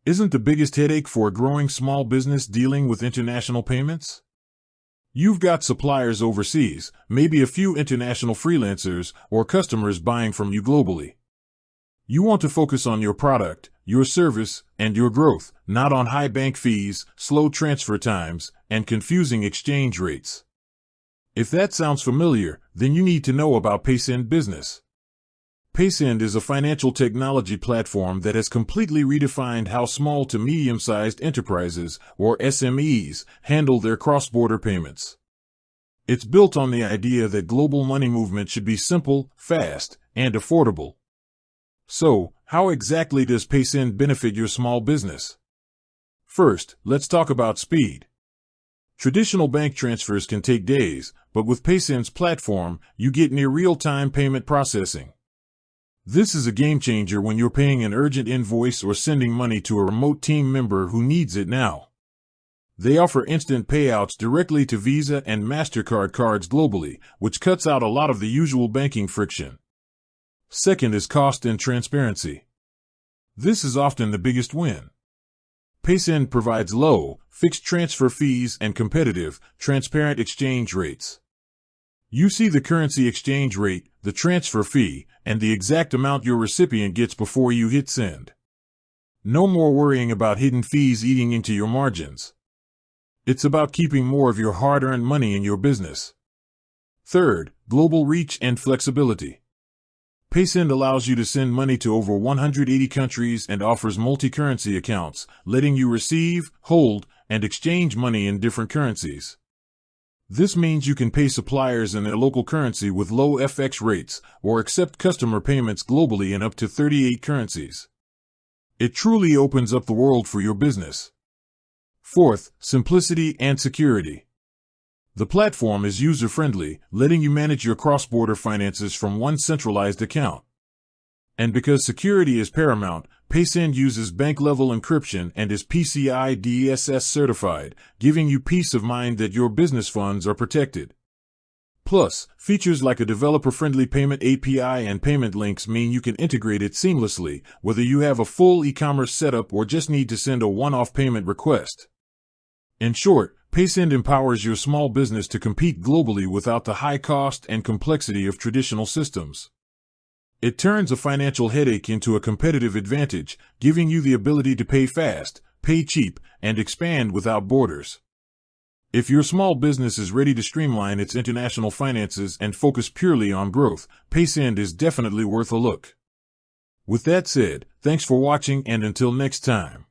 Isn't the biggest headache for a growing small business dealing with international payments? You've got suppliers overseas, maybe a few international freelancers, or customers buying from you globally. You want to focus on your product, your service, and your growth, not on high bank fees, slow transfer times, and confusing exchange rates. If that sounds familiar, then you need to know about Paysend Business. Paysend is a financial technology platform that has completely redefined how small to medium-sized enterprises, or SMEs, handle their cross-border payments. It's built on the idea that global money movement should be simple, fast, and affordable. So, how exactly does Paysend benefit your small business? First, let's talk about speed. Traditional bank transfers can take days, but with Paysend's platform, you get near real-time payment processing. This is a game changer when you're paying an urgent invoice or sending money to a remote team member who needs it now. They offer instant payouts directly to Visa and MasterCard cards globally, which cuts out a lot of the usual banking friction. Second is cost and transparency. This is often the biggest win. Paysend provides low, fixed transfer fees and competitive, transparent exchange rates. You see the currency exchange rate, the transfer fee, and the exact amount your recipient gets before you hit send. No more worrying about hidden fees eating into your margins. It's about keeping more of your hard-earned money in your business. Third, global reach and flexibility. Paysend allows you to send money to over 180 countries and offers multi-currency accounts, letting you receive, hold, and exchange money in different currencies. This means you can pay suppliers in their local currency with low FX rates, or accept customer payments globally in up to 38 currencies. It truly opens up the world for your business. Fourth, simplicity and security. The platform is user-friendly, letting you manage your cross-border finances from one centralized account. And because security is paramount, Paysend uses bank-level encryption and is PCI DSS certified, giving you peace of mind that your business funds are protected. Plus, features like a developer-friendly payment API and payment links mean you can integrate it seamlessly, whether you have a full e-commerce setup or just need to send a one-off payment request. In short, Paysend empowers your small business to compete globally without the high cost and complexity of traditional systems. It turns a financial headache into a competitive advantage, giving you the ability to pay fast, pay cheap, and expand without borders. If your small business is ready to streamline its international finances and focus purely on growth, Paysend is definitely worth a look. With that said, thanks for watching and until next time.